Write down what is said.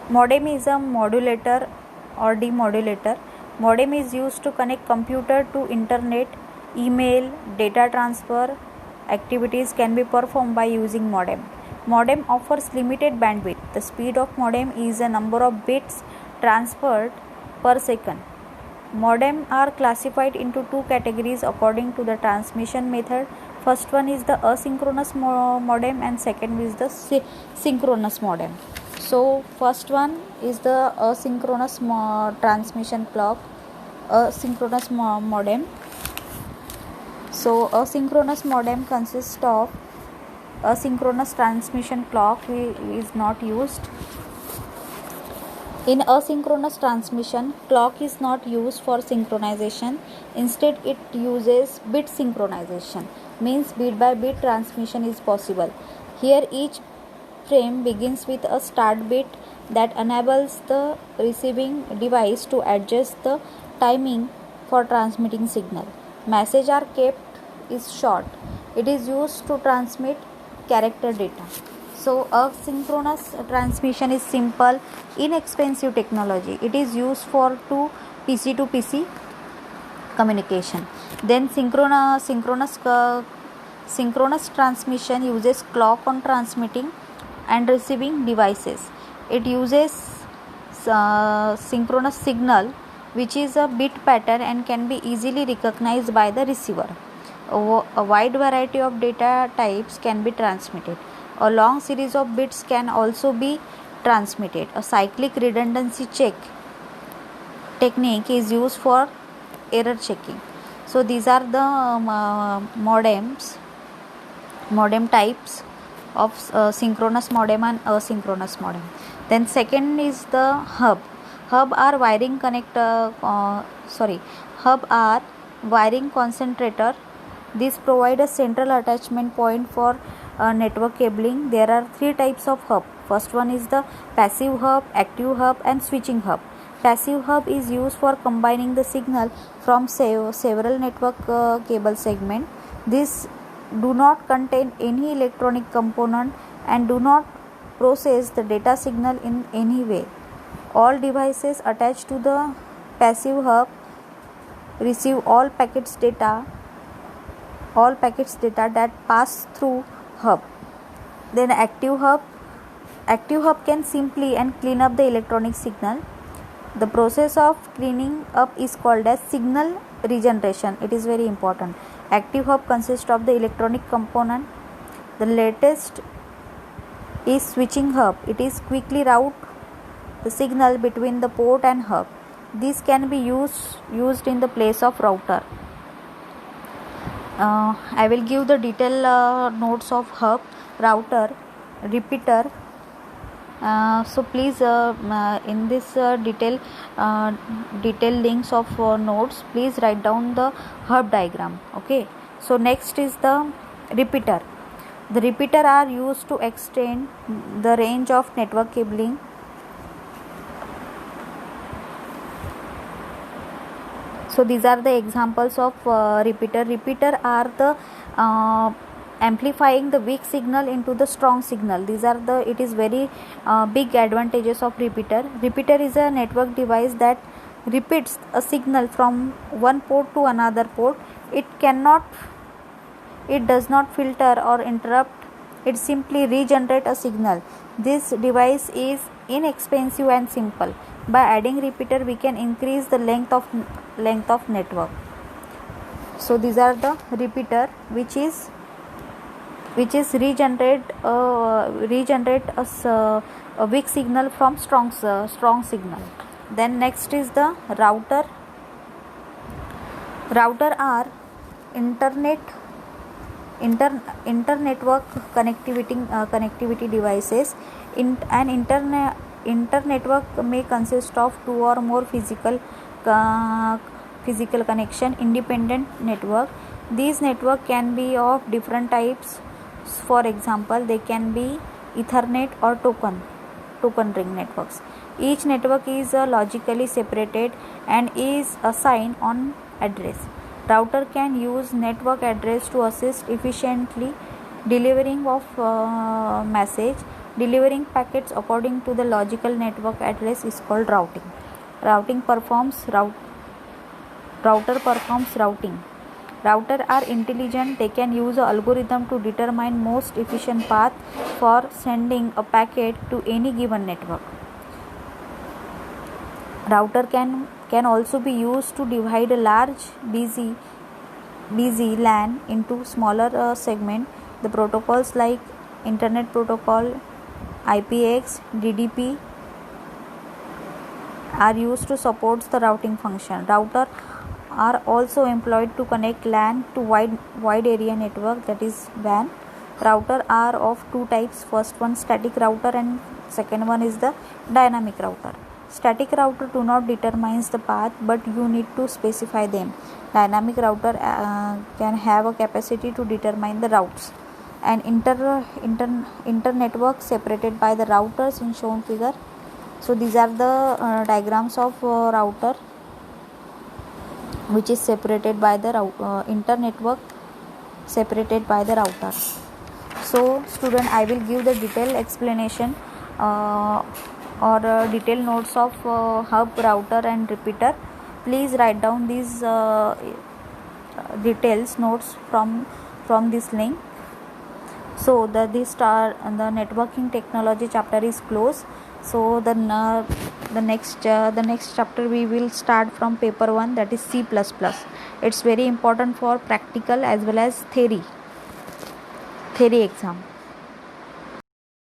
Modem is a modulator or demodulator. Modem is used to connect computer to internet, email, data transfer activities can be performed by using modem. Modem offers limited bandwidth. The speed of modem is the number of bits transferred per second. Modem are classified into two categories according to the transmission method. First one is the asynchronous modem and second is the synchronous modem. So first one is the asynchronous transmission clock, asynchronous modem. So asynchronous modem consists of asynchronous transmission clock is not used. In asynchronous transmission, clock is not used for synchronization. Instead, it uses bit synchronization, means bit by bit transmission is possible. Here each frame begins with a start bit that enables the receiving device to adjust the timing for transmitting signal. Messages are kept is short. It is used to transmit character data. So asynchronous transmission is simple, inexpensive technology. It is used for PC to PC communication. Then synchronous transmission uses clock on transmitting and receiving devices. It uses synchronous signal, which is a bit pattern and can be easily recognized by the receiver. A wide variety of data types can be transmitted. A long series of bits can also be transmitted. A cyclic redundancy check technique is used for error checking. So these are the modem types of synchronous modem and asynchronous modem. Then second is the hub. Hub are wiring concentrator. These provide a central attachment point for network cabling. There are three types of hub. First one is the passive hub, active hub and switching hub. Passive hub is used for combining the signal from several network cable segments. These do not contain any electronic component and do not process the data signal in any way. All devices attached to the passive hub receive all packets data that pass through hub. Then active hub can simply and clean up the electronic signal. The process of cleaning up is called as signal regeneration. It is very important. Active hub consists of the electronic component. The latest is switching hub. It is quickly route the signal between the port and hub. This can be used in the place of router. I will give the detailed notes of hub, router, repeater. So please in this detail links of notes, please write down the hub diagram. Okay. So next is the repeater. The repeater are used to extend the range of network cabling. So these are the examples of repeater. Repeater are the amplifying the weak signal into the strong signal. It is very big advantages of repeater. Repeater is a network device that repeats a signal from one port to another port. It does not filter or interrupt. It simply regenerates a signal. This device is inexpensive and simple. By adding repeater, we can increase the length of network. So these are the repeater, which is regenerate a weak signal from strong signal. Then next is the router. Router are internetwork connectivity devices. An internetwork may consist of two or more physical connection independent network. These network can be of different types. For example, they can be Ethernet or token ring networks. Each network is logically separated and is assigned on address. Router can use network address to assist efficiently delivering of message. Delivering packets according to the logical network address is called routing. Router performs routing. Routers are intelligent. They can use an algorithm to determine most efficient path for sending a packet to any given network. Router can also be used to divide a large busy LAN into smaller segments. The protocols like Internet Protocol, IPX, DDP are used to support the routing function. Routers are also employed to connect LAN to wide area network, that is WAN. Routers are of two types. First one, static router, and second one is the dynamic router. Static router do not determine the path, but you need to specify them. Dynamic router can have a capacity to determine the routes. And inter network separated by the routers in shown figure. So these are the diagrams of router which is separated by the inter network separated by the router. So student, I will give the detailed explanation or detailed notes of hub, router and repeater. Please write down these details notes from this link. So the networking technology chapter is closed. So the next chapter we will start from paper 1, that is C++. It's very important for practical as well as theory exam.